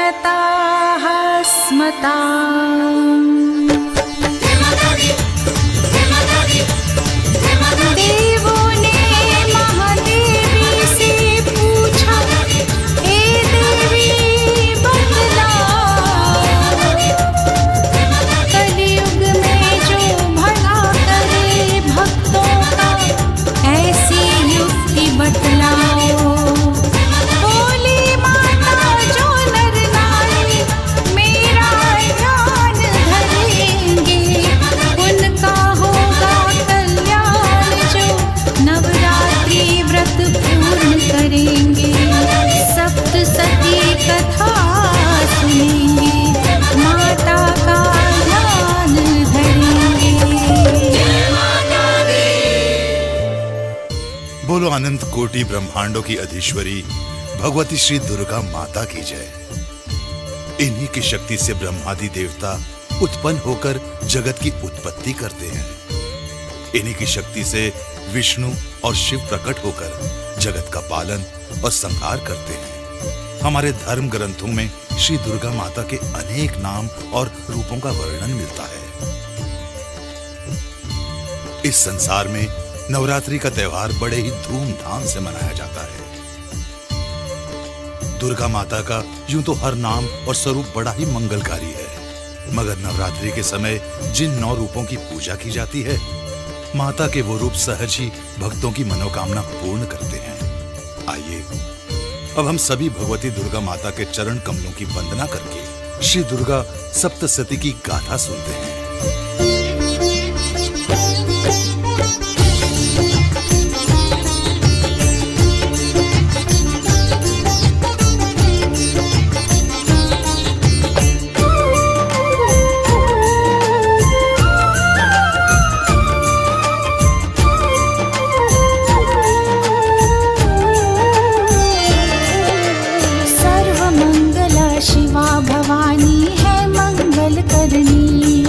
जनताः स्मताम्। देवों ने महादेवी से पूछा, हे देवी बतलाओ, कलयुग में जो भला करे भक्तों का, ऐसी युक्ति बतलाओ। बोली माता जो नर नारी मेरा ध्यान धरेंगे, उनका होगा कल्याण जो नवरात्रि व्रत पूर्ण करेंगे। सप्तसती कथा सुनेंगे, माता का ध्यान धरेंगे। बोलो अनंत कोटि ब्रह्मांडों की अधीश्वरी भगवती श्री दुर्गा माता की जय। इन्हीं की शक्ति से ब्रह्मादि देवता उत्पन्न होकर जगत की उत्पत्ति करते हैं। इन्हीं की शक्ति से विष्णु और शिव प्रकट होकर जगत का पालन और संहार करते हैं। हमारे धर्म ग्रंथों में श्री दुर्गा माता के अनेक नाम और रूपों का वर्णन मिलता है। इस संसार में नवरात्रि का त्योहार बड़े ही धूमधाम से मनाया जाता है। दुर्गा माता का यूं तो हर नाम और स्वरूप बड़ा ही मंगलकारी है, मगर नवरात्रि के समय जिन 9 रूपों की पूजा की जाती है, माता के वो रूप सहज ही भक्तों की मनोकामना पूर्ण करते हैं। आइए अब हम सभी भगवती दुर्गा माता के चरण कमलों की वंदना करके श्री दुर्गा सप्तशती की गाथा सुनते हैं। शिवा भवानी है मंगल करनी,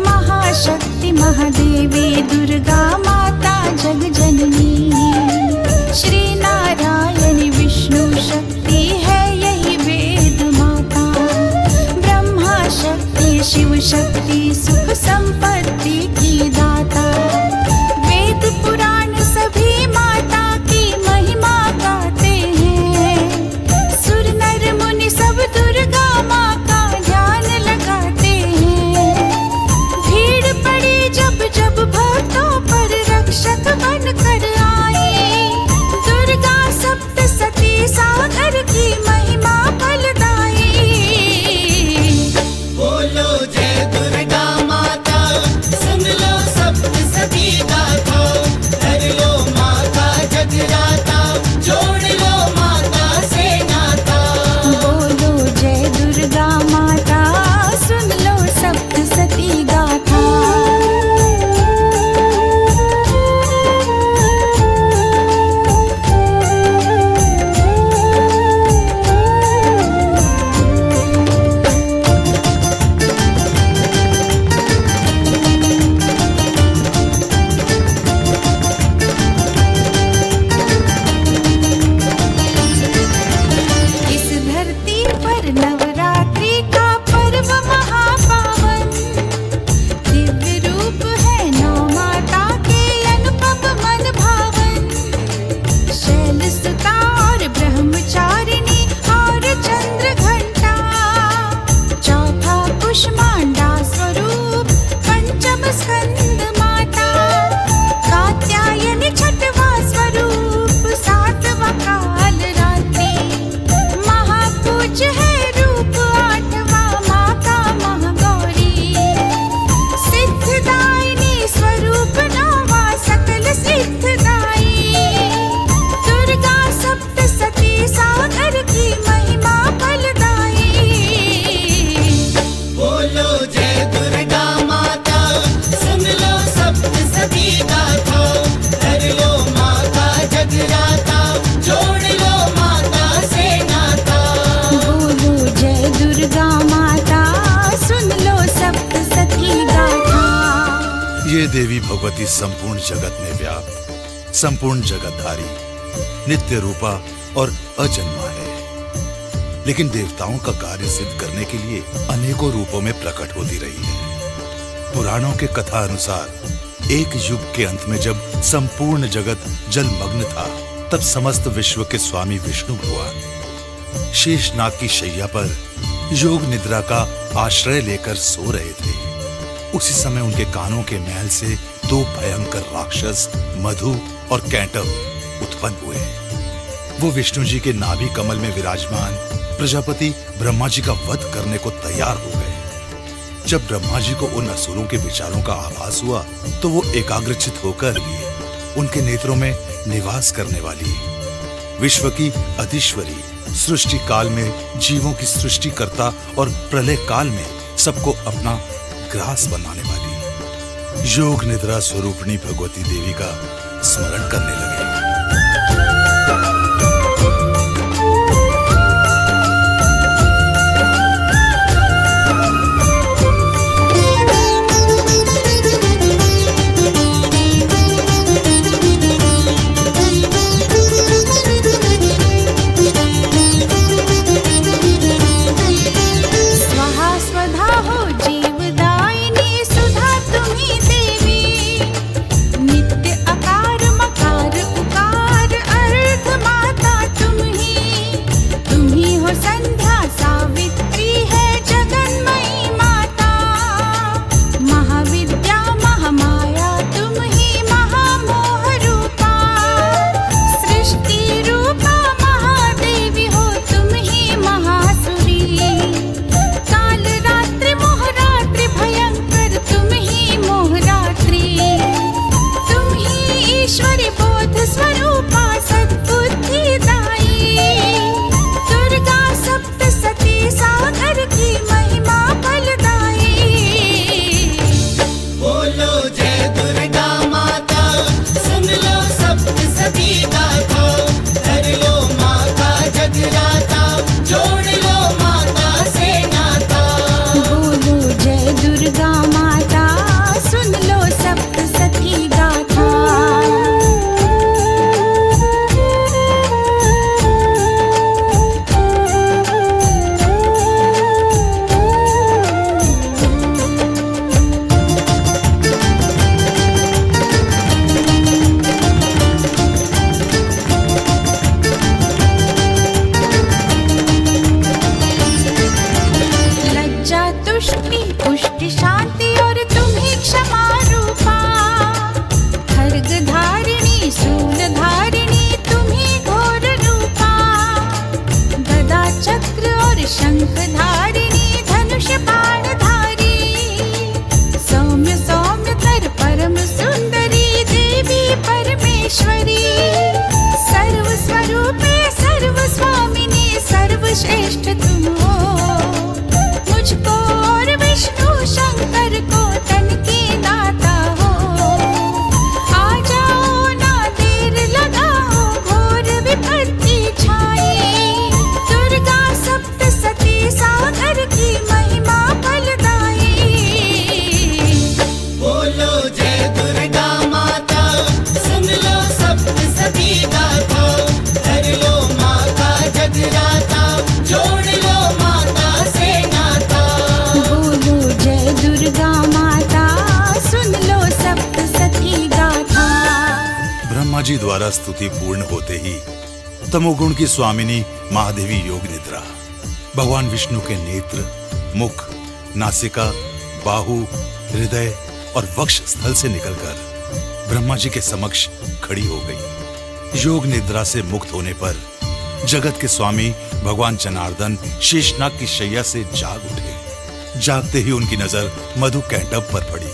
महाशक्ति महादेवी दुर्गा माता जग जननी। श्री नारायण विष्णु शक्ति है यही वेद माता, ब्रह्मा शक्ति शिव शक्ति सुख संपत्ति की दाता। वेद पुराण सभी माता की महिमा गाते हैं, सुर नर मुनि सब दुर्गा माँ का ध्यान लगाते हैं। भीड़ पड़ी जब जब भक्तों पर रक्षक बन कर आई, दुर्गा सप्तशती सागर की महिमा फलदाई। बोलो जय दुर्गा माता, सुन लो सप्तशती गाथा, कर लो माता जगराता, जोड़ लो माता से नाता। बोलो जय दुर्गा माता, सुन लो सप्तशती गाथा। इस धरती पर नवरात्रि का पर्व महापावन, दिव्य रूप है नौ माता के अनुपम मन भावन। शैलसुता और ब्रह्मचारिणी और चंद्र घंटा, चौथा कुष्मांडा स्वरूप पंचम स्कंद माता। कात्यायनी छठवा स्वरूप सातवा काल रात्रि, महापूज्य है रूप आठवा माँ का महागौरी। सिद्धदायिनी स्वरूप नौवा सकल सिद्धदाई, दुर्गा सप्तशती सागर की महिमा फलदाई। बोलो जय दुर्गा माता, सुन लो सप्तशती गाथा, कर लो माता जगराता, जोड़ लो माता से नाता। बोलो जय दुर्गा माता, सुन लो सप्तशती गाथा। ये देवी भगवती संपूर्ण जगत में व्याप्त, संपूर्ण जगतधारी, नित्य रूपा और अजन्मा है। लेकिन देवताओं का कार्य सिद्ध करने के लिए अनेकों रूपों में प्रकट होती रही है। पुराणों के कथा अनुसार एक युग के अंत में जब संपूर्ण जगत जलमग्न था, तब समस्त विश्व के स्वामी विष्णु भगवान शेषनाग की शैया पर योग निद्रा का आश्रय लेकर सो रहे थे। उसी समय उनके कानों के मैल से दो भयंकर राक्षस मधु और कैंटव उत्पन्न हुए। वो विष्णु जी के नाभि कमल में विराजमान प्रजापति ब्रह्मा जी का वध करने को तैयार हो गए। जब ब्रह्मा जी को उन असुरों के विचारों का आभास हुआ तो वो एकाग्रचित होकर उनके नेत्रों में निवास करने वाली विश्व की अधीश्वरी, सृष्टि काल में जीवों की सृष्टि करता और प्रलय काल में सबको अपना ग्रास बनाने वाली योग निद्रा स्वरूपिणी भगवती देवी का स्मरण करने लगे। जी द्वारा स्तुति पूर्ण होते ही तमोगुण की स्वामिनी महादेवी योग निद्रा भगवान विष्णु के नेत्र, मुख, नासिका, बाहु, हृदय और वक्ष स्थल से निकलकर ब्रह्मा जी के समक्ष खड़ी हो गई। योग निद्रा से मुक्त होने पर जगत के स्वामी भगवान जनार्दन शेषनाग की शैया से जाग उठे। जागते ही उनकी नजर मधु कैंटव पर पड़ी।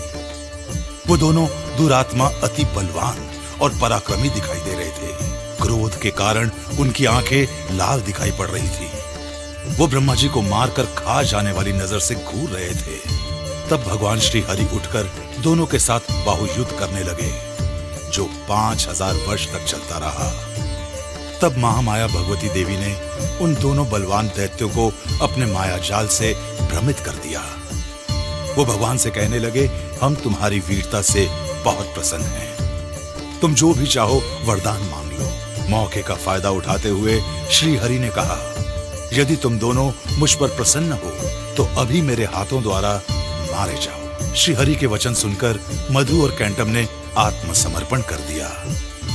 वो दोनों दुरात्मा अति बलवान और पराक्रमी दिखाई दे रहे थे। क्रोध के कारण उनकी आंखें लाल दिखाई पड़ रही थी। वो ब्रह्मा जी को मारकर खा जाने वाली नजर से घूर रहे थे। तब भगवान श्री हरि उठकर दोनों के साथ बाहुयुद्ध करने लगे, जो 5000 वर्ष तक चलता रहा। तब महामाया भगवती देवी ने उन दोनों बलवान दैत्यों को अपने माया जाल से भ्रमित कर दिया। वो भगवान से कहने लगे, हम तुम्हारी वीरता से बहुत प्रसन्न हैं। तुम जो भी चाहो वरदान मांग लो। मौके का फायदा उठाते हुए श्री हरि ने कहा, यदि तुम दोनों मुझ पर प्रसन्न हो तो अभी मेरे हाथों द्वारा मारे जाओ। श्री हरि के वचन सुनकर मधु और कैंटम ने आत्मसमर्पण कर दिया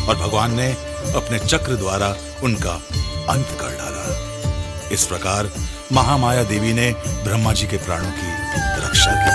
और भगवान ने अपने चक्र द्वारा उनका अंत कर डाला। इस प्रकार महामाया देवी ने ब्रह्मा जी के प्राणों की रक्षा की।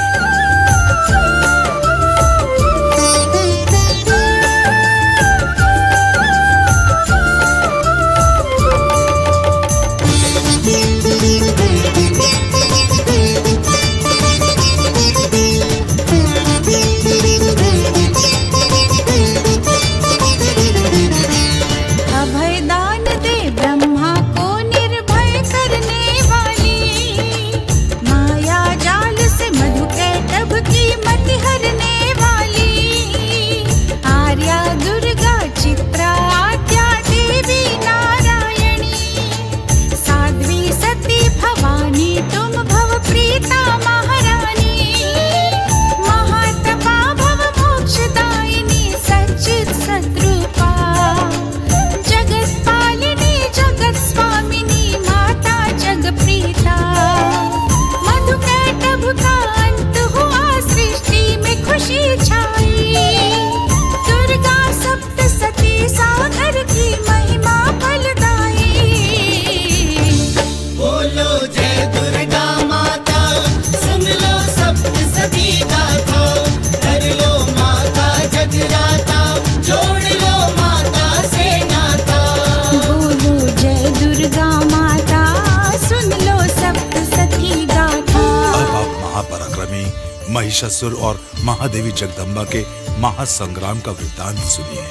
महिषासुर और महादेवी जगदम्बा के महासंग्राम का वृत्तांत सुनिए।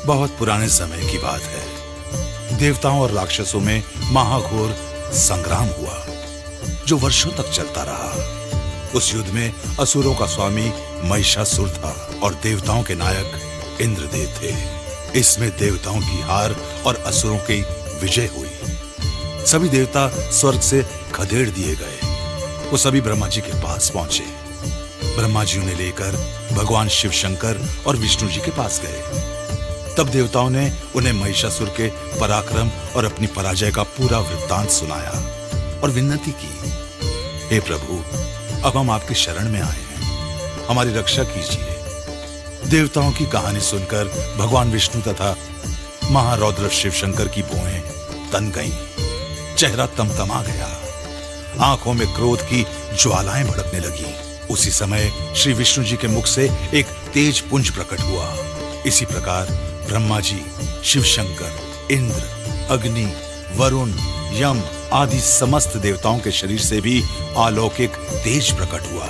बहुत पुराने समय की बात है। देवताओं और राक्षसों में महाघोर संग्राम हुआ जो वर्षों तक चलता रहा। उस युद्ध में असुरों का स्वामी महिषासुर था और देवताओं के नायक इंद्रदेव थे। इसमें देवताओं की हार और असुरों की विजय हुई। सभी देवता स्वर्ग से खदेड़ दिए गए। वो सभी ब्रह्मा जी के पास पहुंचे। ब्रह्मा जी उन्हें लेकर भगवान शिव शंकर और विष्णु जी के पास गए। तब देवताओं ने उन्हें महिषासुर के पराक्रम और अपनी पराजय का पूरा वृत्तांत सुनाया और विनती की, हे प्रभु, अब हम आपकी शरण में आए हैं, हमारी रक्षा कीजिए। देवताओं की कहानी सुनकर भगवान विष्णु तथा महारौद्र शिव शंकर की भौहें तन गईं, चेहरा तमतमा गया, आंखों में क्रोध की ज्वालाएं भड़कने लगी। उसी समय श्री विष्णु जी के मुख से एक तेज पुंज प्रकट हुआ। इसी प्रकार ब्रह्मा जी, शिव शंकर, इंद्र, अग्नि, वरुण, यम आदि समस्त देवताओं के शरीर से भी अलौकिक तेज प्रकट हुआ।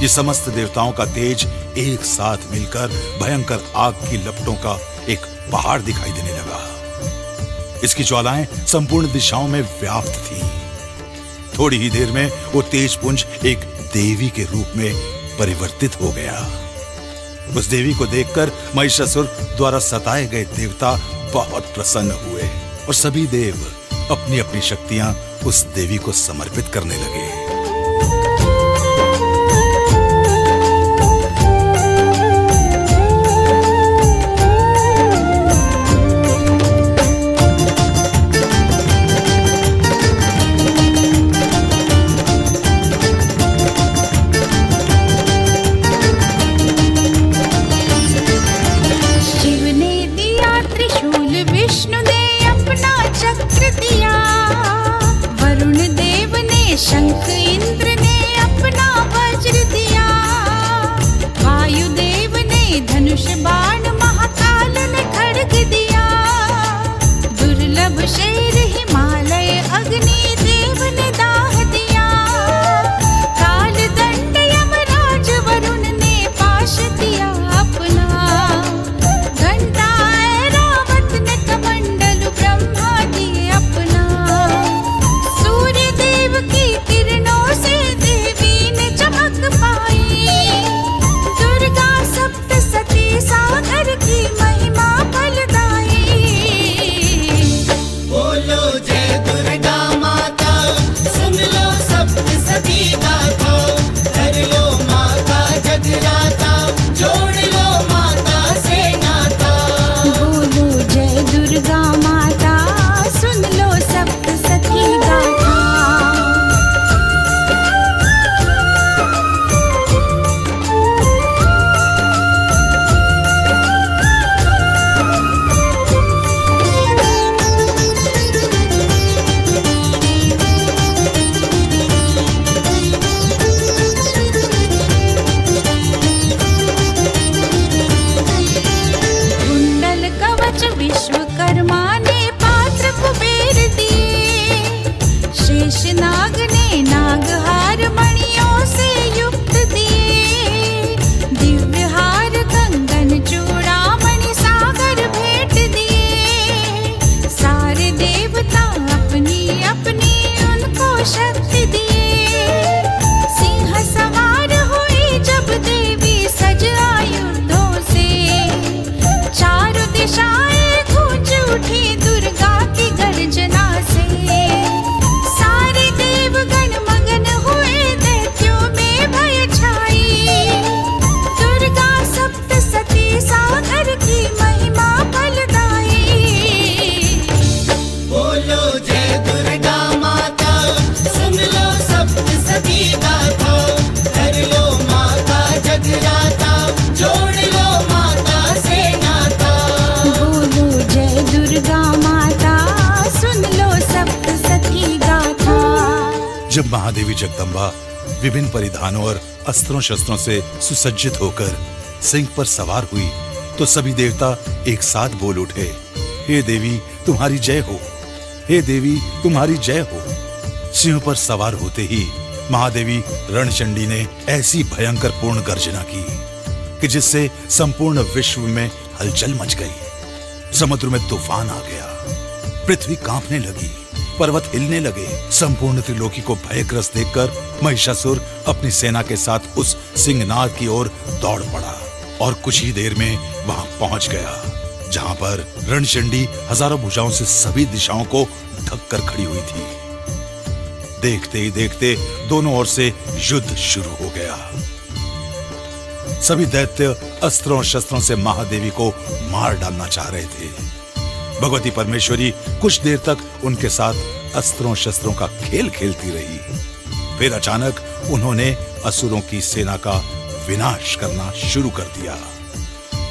ये समस्त देवताओं का तेज एक साथ मिलकर भयंकर आग की लपटों का एक पहाड़ दिखाई देने लगा। इसकी ज्वालाएं संपूर्ण दिशाओं में व्याप्त थी। थोड़ी ही देर में वो तेज पुंज एक देवी के रूप में परिवर्तित हो गया। उस देवी को देखकर महिषासुर द्वारा सताए गए देवता बहुत प्रसन्न हुए और सभी देव अपनी अपनी शक्तियां उस देवी को समर्पित करने लगे। शंख इंद्र ने अपना वज्र दिया, वायुदेव ने धनुष बाण, महाकाल ने खड्ग दिया, दुर्लभ शेर हिमालय अग्नि देव ने दाह दिया, काल दंड यमराज वरुण ने पाश दिया अपना, घंटा ऐरावत ने कमंडल ब्रह्मा दिए अपना, सूर्य देव की किरणों से देवी ने चमक पाई, दुर्गा सप्तसती साथ जब महादेवी जगदम्बा विभिन्न परिधानों और अस्त्रों शस्त्रों से सुसज्जित होकर सिंह पर सवार हुई तो सभी देवता एक साथ बोल उठे, हे देवी तुम्हारी जय हो, हे देवी तुम्हारी जय हो। सिंह पर सवार होते ही महादेवी रणचंडी ने ऐसी भयंकर पूर्ण गर्जना की कि जिससे संपूर्ण विश्व में हलचल मच गई। समुद्र में तूफान आ गया, पृथ्वी कांपने लगी, पर्वत हिलने लगे। संपूर्ण त्रिलोकी को भयग्रस्त देखकर महिषासुर अपनी सेना के साथ उस सिंहनाद की ओर दौड़ पड़ा और कुछ ही देर में वहां पहुंच गया जहां पर रणचंडी हजारों भुजाओं से सभी दिशाओं को ढक कर खड़ी हुई थी। देखते ही देखते दोनों ओर से युद्ध शुरू हो गया। सभी दैत्य अस्त्रों और शस्त्रों से महादेवी को मार डालना चाह रहे थे। भगवती परमेश्वरी कुछ देर तक उनके साथ अस्त्रों शस्त्रों का खेल खेलती रही। फिर अचानक उन्होंने असुरों की सेना का विनाश करना शुरू कर दिया।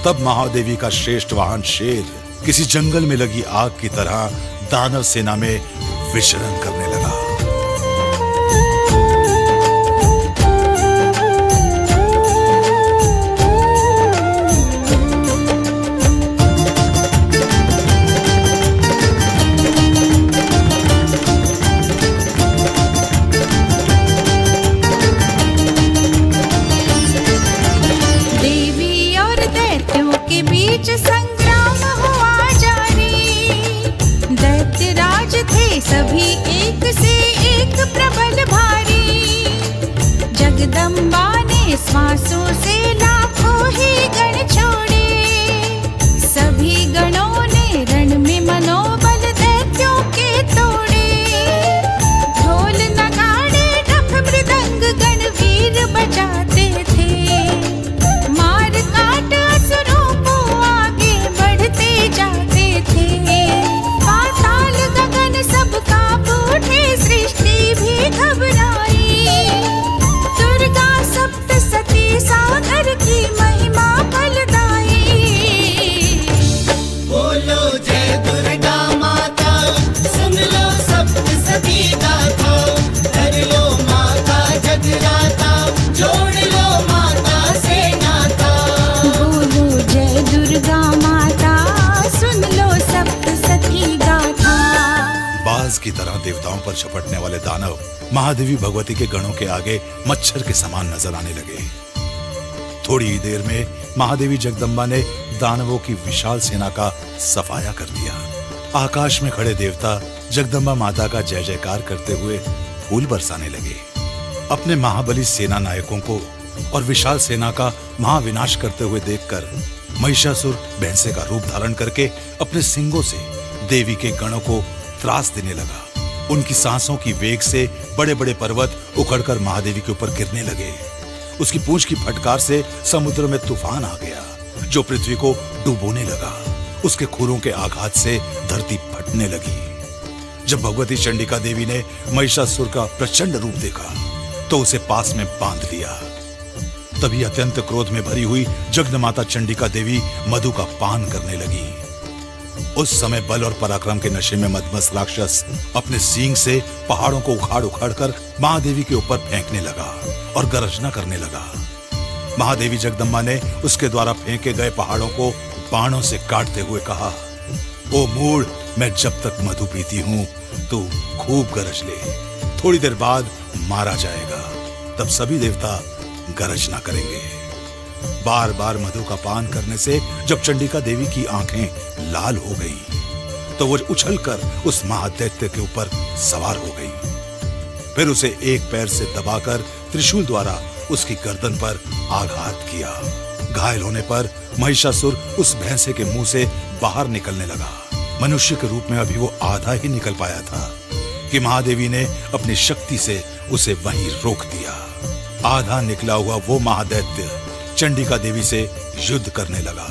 तब महादेवी का श्रेष्ठ वाहन शेर किसी जंगल में लगी आग की तरह दानव सेना में विचरण करने लगा। संग्राम हुआ जारी, दैत्यराज थे सभी एक से एक प्रबल भारी। जगदम्बा ने श्वासों से लाखों ही गण छोड़े, सभी गणों ने रण में मनोबल दैत्यों के तोड़े। ढोल नगाड़े डफ मृदंग गणवीर बजाते थे, मार काट असुरों जाते थे। पाताल गगन सब कांप उठे, सृष्टि भी घबराई। दुर्गा सप्तसती सागर की महिमा फलदाई। बोलो जय दुर्गा माता, सुन लो सप्तसती गाथा। कर लो माता जगराता, जोड़ लो माता से नाता। बोलो जय दुर्गा माता, सुन लो सप्तसती गाथा। बाज की तरह देवताओं पर झपटने वाले दानव महादेवी भगवती के गणों के आगे मच्छर के समान नजर आने लगे। थोड़ी ही देर में महादेवी जगदम्बा ने दानवों की विशाल सेना का सफाया कर दिया। आकाश में खड़े देवता जगदम्बा माता का जय जयकार करते हुए फूल बरसाने लगे। अपने महाबली सेना नायकों को और विशाल सेना का महाविनाश करते हुए देखकर महिषासुर भैंसे का रूप धारण करके अपने सिंगों से देवी के गणों को त्रास देने लगा। उनकी सांसों की वेग से बड़े बड़े पर्वत उखड़कर महादेवी के ऊपर गिरने लगे। उसकी पूंछ की फटकार से समुद्र में तूफान आ गया जो पृथ्वी को डुबोने लगा। उसके खुरों के आघात से धरती फटने लगी। जब भगवती चंडिका देवी ने महिषासुर का प्रचंड रूप देखा तो उसे पास में बांध लिया। तभी अत्यंत क्रोध में भरी हुई जगदमाता चंडिका देवी मधु का पान करने लगी। उस समय बल और पराक्रम के नशे में मदमस्त राक्षस अपने सींग से पहाड़ों को उखाड़ उखाड़ कर महादेवी के ऊपर फेंकने लगा और गर्जना करने लगा। महादेवी जगदम्बा ने उसके द्वारा फेंके गए पहाड़ों को बाणों से काटते हुए कहा, ओ मूढ़, मैं जब तक मधु पीती हूं तू खूब गरज ले, थोड़ी देर बाद मारा जाएगा, तब सभी देवता गरजना करेंगे। बार बार मधु का पान करने से जब चंडिका देवी की आंखें लाल हो गईं, तो वो उछलकर उस महादैत्य के ऊपर सवार हो गई। फिर उसे एक पैर से दबाकर त्रिशूल द्वारा उसकी गर्दन पर आघात किया। घायल होने पर महिषासुर उस भैंसे के मुंह से बाहर निकलने लगा। मनुष्य के रूप में अभी वो आधा ही निकल पाया था कि महादेवी ने अपनी शक्ति से उसे वहीं रोक दिया। आधा निकला हुआ वो महादैत्य चंडिका देवी से युद्ध करने लगा।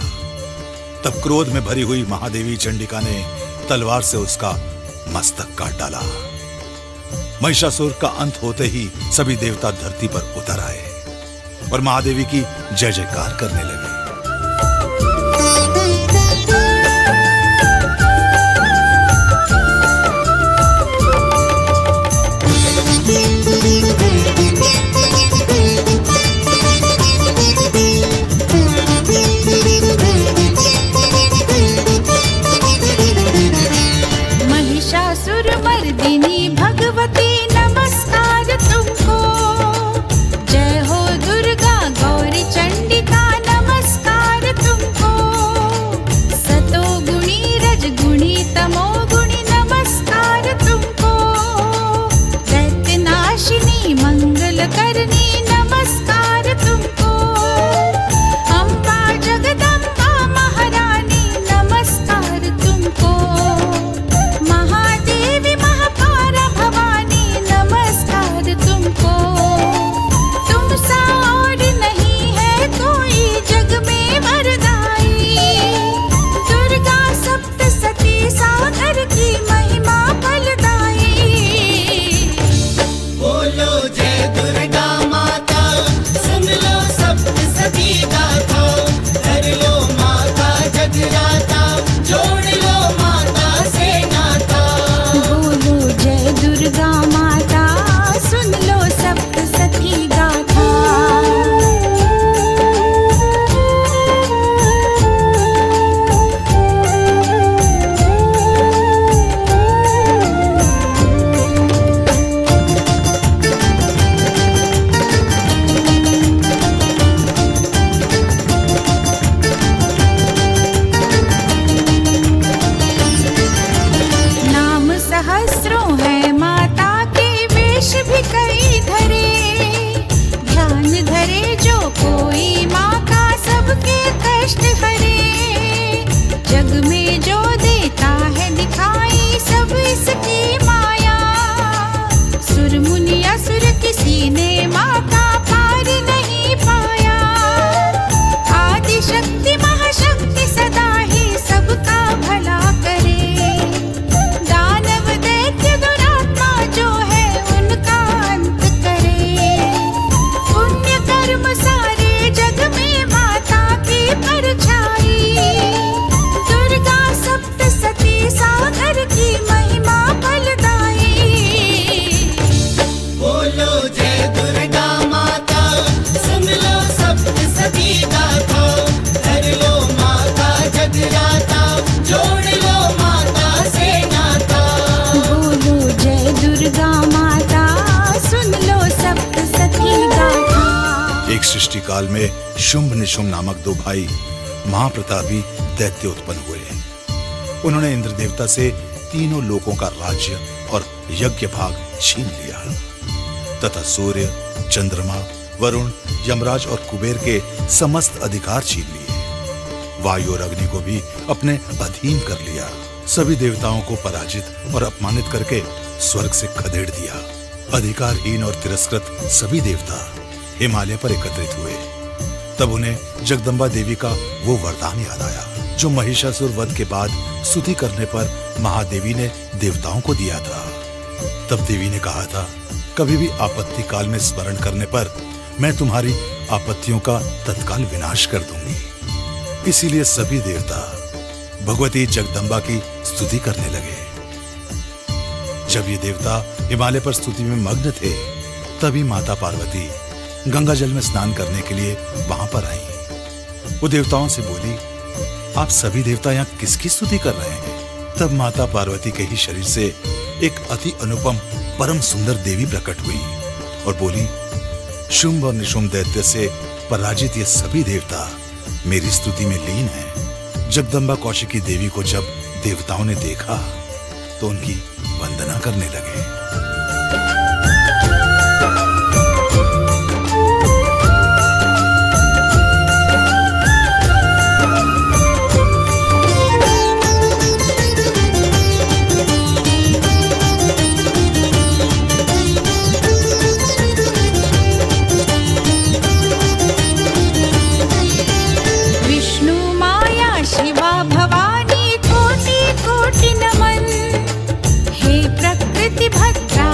तब क्रोध में भरी हुई महादेवी चंडिका ने तलवार से उसका मस्तक काट डाला। महिषासुर का अंत होते ही सभी देवता धरती पर उतर आए और महादेवी की जय जयकार करने लगे। महिषासुर मर्दिनी भगवती नमस्कार तुमको। जय हो दुर्गा गौरी चंडिका नमस्कार तुमको। सतो गुणी रजगुणी तमो गुणी नमस्कार तुमको। दैत्य नाशिनी मंगल करनी नमस्कार तुमको। अम्बा जगदम्बा महारानी नमस्कार तुमको। महादेवी महापारा भवानी नमस्कार तुमको। तुमसा और नहीं है कोई जग में वरदाई। दुर्गा सप्तसती सागर की महिमा फलदाई। बोलो जय दुर्गा माता, सुन लो सप्तसती गाथा। कर लो माता जगराता, जोड़ लो माता से नाता। बोलो जय दुर्गा माता, सुन लो सप्तसती गाथा। नाम सहस्रों है माता के, वेश भी कई धरे। ध्यान धरे जो कोई माँ का, सबके कष्ट हरे। जग में जो देता है दिखाई, सब इसकी माया। सुर मुनि असुर किसी ने माँ का पार नहीं पाया। आदि शक्ति महाशक्ति सदा ही सबका भला करे। दानव दैत्य दुरात्मा जो है उनका अंत करे। पुण्य कर्म सारे जग में माता की परछाई। दुर्गा सप्तसती सागर की महिमा फलदाई। बोलो जय दुर्गा माता, सुन लो सप्तसती गाथा। कर लो माता जगराता, जोड़ लो माता से नाता। बोलो जय दुर्गा माता, सुन लो सप्तसती गाथा। एक सृष्टि काल में शुंभ निशुंभ नामक दो भाई महाप्रतापी दैत्य उत्पन्न हुए। उन्होंने इंद्र देवता से तीनों लोकों का राज्य और यज्ञ भाग छीन लिया तथा सूर्य, चंद्रमा, वरुण, यमराज और कुबेर के समस्त अधिकार छीन लिए। वायु और अग्नि को भी अपने अधीन कर लिया। सभी देवताओं को पराजित और अपमानित करके स्वर्ग से खदेड़ दिया। अधिकारहीन और तिरस्कृत सभी देवता हिमालय पर एकत्रित हुए। तब उन्हें जगदम्बा देवी का वो वरदान याद आया जो महिषासुर वध के बाद स्तुति करने पर महादेवी ने देवताओं को दिया था। तब देवी ने कहा था, कभी भी आपत्ति काल में स्मरण करने पर मैं तुम्हारी आपत्तियों का तत्काल विनाश कर दूंगी। इसीलिए सभी देवता भगवती जगदम्बा की स्तुति करने लगे। जब ये देवता हिमालय पर स्तुति में मग्न थे, तभी माता पार्वती गंगा जल में स्नान करने के लिए वहां पर आई। वो देवताओं से बोली, आप सभी देवता यहाँ किसकी स्तुति कर रहे हैं? तब माता पार्वती के ही शरीर से एक अति अनुपम परम सुंदर देवी प्रकट हुई और बोली, शुंभ और निशुंभ दैत्य से पराजित ये सभी देवता मेरी स्तुति में लीन हैं। जगदम्बा कौशिकी देवी को जब देवताओं ने देखा तो उनकी वंदना करने लगे। भवानी कोटि कोटि नमन। हे प्रकृति भद्रा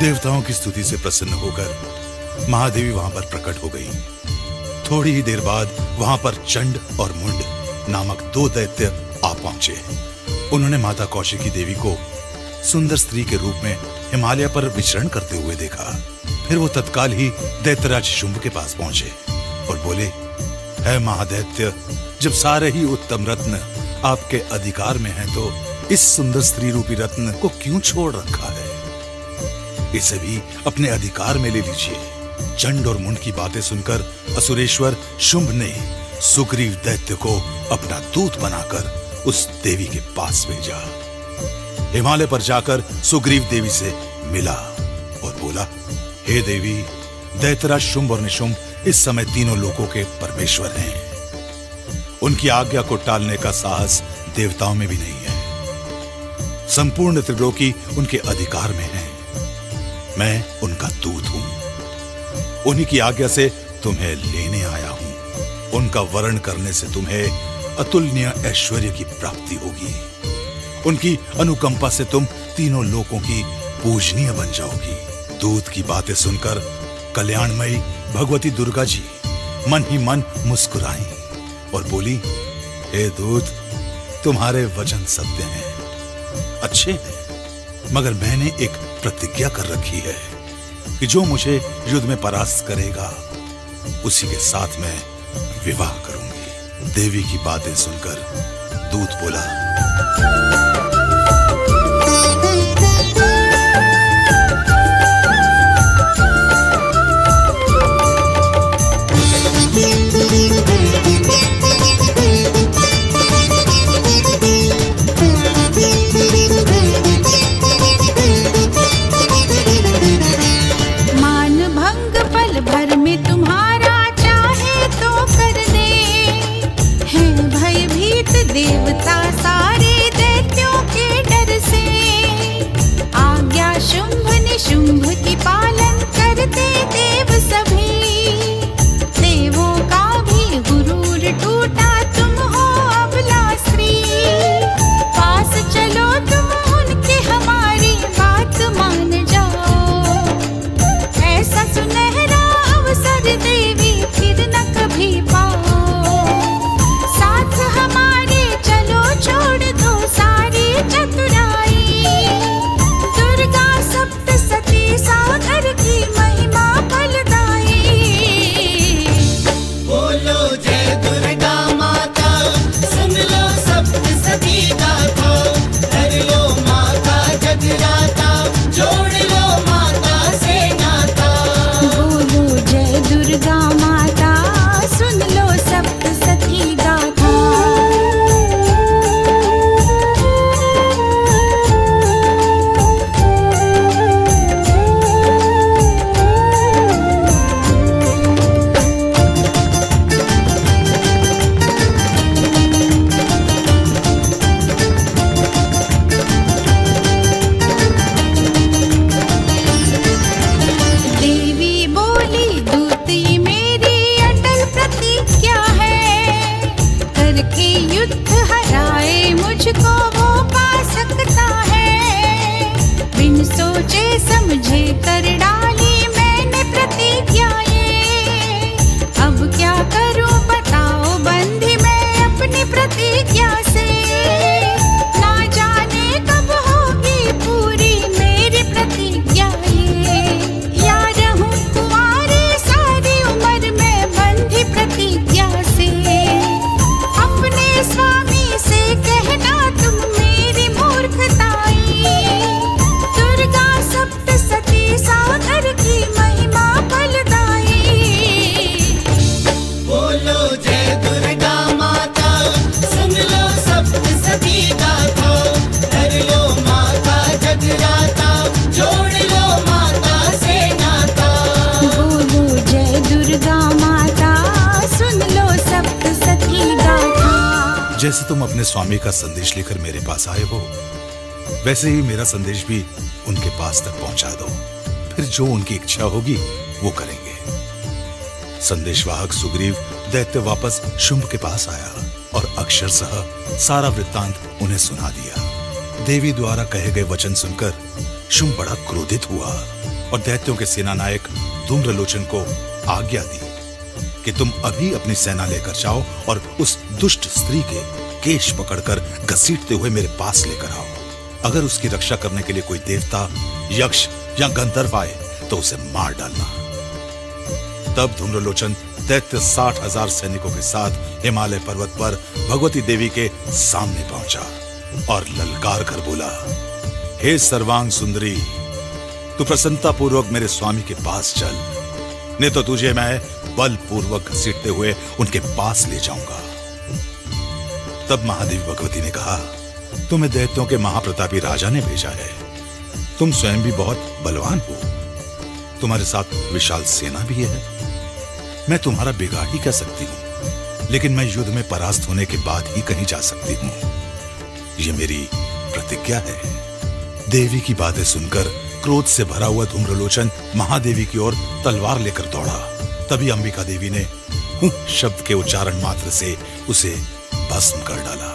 देवताओं की स्तुति से प्रसन्न होकर महादेवी वहां पर प्रकट हो गई। थोड़ी ही देर बाद वहां पर चंड और मुंड नामक 2 दैत्य आ पहुंचे। उन्होंने माता कौशिकी देवी को सुंदर स्त्री के रूप में हिमालय पर विचरण करते हुए देखा। फिर वो तत्काल ही दैत्यराज शुंभ के पास पहुंचे और बोले, है महादैत्य, जब सारे ही उत्तम रत्न आपके अधिकार में हैं, तो इस सुंदर स्त्री रूपी रत्न को क्यों छोड़ रखा है? इसे भी अपने अधिकार में ले लीजिए। चंड और मुंड की बातें सुनकर असुरेश्वर शुंभ ने सुग्रीव दैत्य को अपना दूत बनाकर उस देवी के पास भेजा। हिमालय पर जाकर सुग्रीव देवी से मिला और बोला, हे देवी, दैत्यराज शुंभ और निशुंभ इस समय तीनों लोकों के परमेश्वर हैं। उनकी आज्ञा को टालने का साहस देवताओं में भी नहीं है। संपूर्ण त्रिलोकी उनके अधिकार में है। मैं उनका दूत हूं। उन्हीं की आज्ञा से तुम्हें लेने आया हूं। उनका वर्ण करने से तुम्हें अतुलनीय ऐश्वर्य की प्राप्ति होगी। उनकी अनुकंपा से तुम तीनों लोकों की पूजनीय बन जाओगी। दूत की बातें सुनकर कल्याणमयी भगवती दुर्गा जी मन ही मन मुस्कुराई और बोली, हे दूत, तुम्हारे वचन सत्य हैं, अच्छे हैं, मगर मैंने एक प्रतिज्ञा कर रखी है कि जो मुझे युद्ध में परास्त करेगा उसी के साथ मैं विवाह करूंगी। देवी की बातें सुनकर दूत बोला, देवता सारे दैत्यों के डर से आज्ञा शुंभ निशुंभ की पालन करते देव सभी। देवों का भी गुरूर टूटा, तुम हो अबला स्त्री। पास चलो तुम उनके, हमारी बात मान जाओ। ऐसा सुनहरा अवसर देवी फिर न कभी पाओ। साथ हमारे छोड़ दो सारी चतुराई। दुर्गा सप्तसती सागर की महिमा फलदाई। बोलो जय दुर्गा माता, सुन लो सप्तसती गाथा। कर लो माता जगराता, जोड़ लो माता से नाता। बोलो जय दुर्गा माता, सुन लो सप्तसती गाथा। मुझको वो पा सकता है। बिन सोचे समझे कर डाली मैंने प्रतिज्ञा ये। अब क्या करूं बताओ बंधी मैं अपनी प्रतिज्ञा से। ना जाने कब होगी पूरी मेरी प्रतिज्ञा ये। या रहूं कुंवारी सारी उम्र में बंधी प्रतिज्ञा से। अपने स्वामी से कहना तुम मेरी मूर्खताई। दुर्गा सप्तसती सागर की महिमा फलदाई। बोलो जय दुर्गा माता, सुन लो सप्तसती गाथा। कर लो माता जगराता, जोड़ लो माता से नाता। बोलो जय दुर्गा माता, सुन लो सप्तसती गाथा। जैसे तुम अपने स्वामी का संदेश लेकर मेरे पास आए हो, वैसे ही मेरा संदेश भी उनके पास तक पहुंचा दो। फिर जो उनकी इच्छा होगी वो करेंगे। संदेशवाहक सुग्रीव दैत्य वापस शुंभ के पास आया और अक्षरशः सारा वृत्तांत उन्हें सुना दिया। देवी द्वारा कहे गए वचन सुनकर शुंभ बड़ा क्रोधित हुआ और दैत्यों के सेनानायक धूम्रलोचन को आज्ञा दी कि तुम अभी अपनी सेना लेकर जाओ और उस दुष्ट स्त्री के केश पकड़कर घसीटते हुए मेरे पास लेकर आओ। अगर उसकी रक्षा करने के लिए कोई देवता, यक्ष या गंधर्व आए तो उसे मार डालना। तब धूम्रलोचन दैत्य 60,000 सैनिकों के साथ हिमालय पर्वत पर भगवती देवी के सामने पहुंचा और ललकार कर बोला, हे सर्वांग सुंदरी, तू प्रसन्नता पूर्वक मेरे स्वामी के पास चल, नहीं तो तुझे मैं बलपूर्वक घसीटते हुए उनके पास ले जाऊंगा। तब महादेवी भगवती ने कहा, तुम्हें दैत्यों के महाप्रतापी राजा ने भेजा है। तुम स्वयं भी बहुत बलवान हो, तुम्हारे साथ विशाल सेना भी है। मैं तुम्हारा बिगाड़ ही कर सकती हूं, लेकिन मैं युद्ध में परास्त होने के बाद ही कहीं जा सकती हूं। यह मेरी प्रतिज्ञा है। देवी की बातें सुनकर क्रोध से भरा हुआ धूम्रलोचन महादेवी की ओर तलवार लेकर दौड़ा। तभी अंबिका देवी ने शब्द के उच्चारण मात्र से उसे भस्म कर डाला।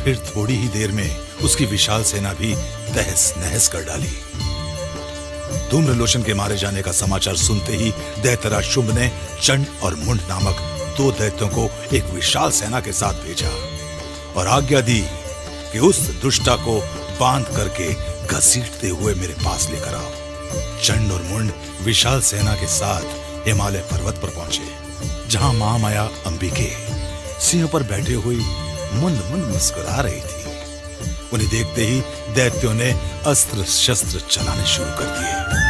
फिर थोड़ी ही देर में उसकी विशाल सेना भी तहस नहस कर डाली। धूम्रलोचन के मारे जाने का समाचार सुनते ही दैत्यराज शुंभ ने चंड और मुंड नामक 2 दैत्यों को एक विशाल सेना के साथ भेजा और आज्ञा दी कि उस दुष्टा को बांध करके घसीटते हुए मेरे पास लेकर आओ। चंड और मुंड विशाल सेना के साथ हिमालय पर्वत पर पहुंचे, जहां महामाया अंबिके सिंह पर बैठे हुई मुंद मुंद मुस्कुरा रही थी। उन्हें देखते ही दैत्यों ने अस्त्र शस्त्र चलाने शुरू कर दिए।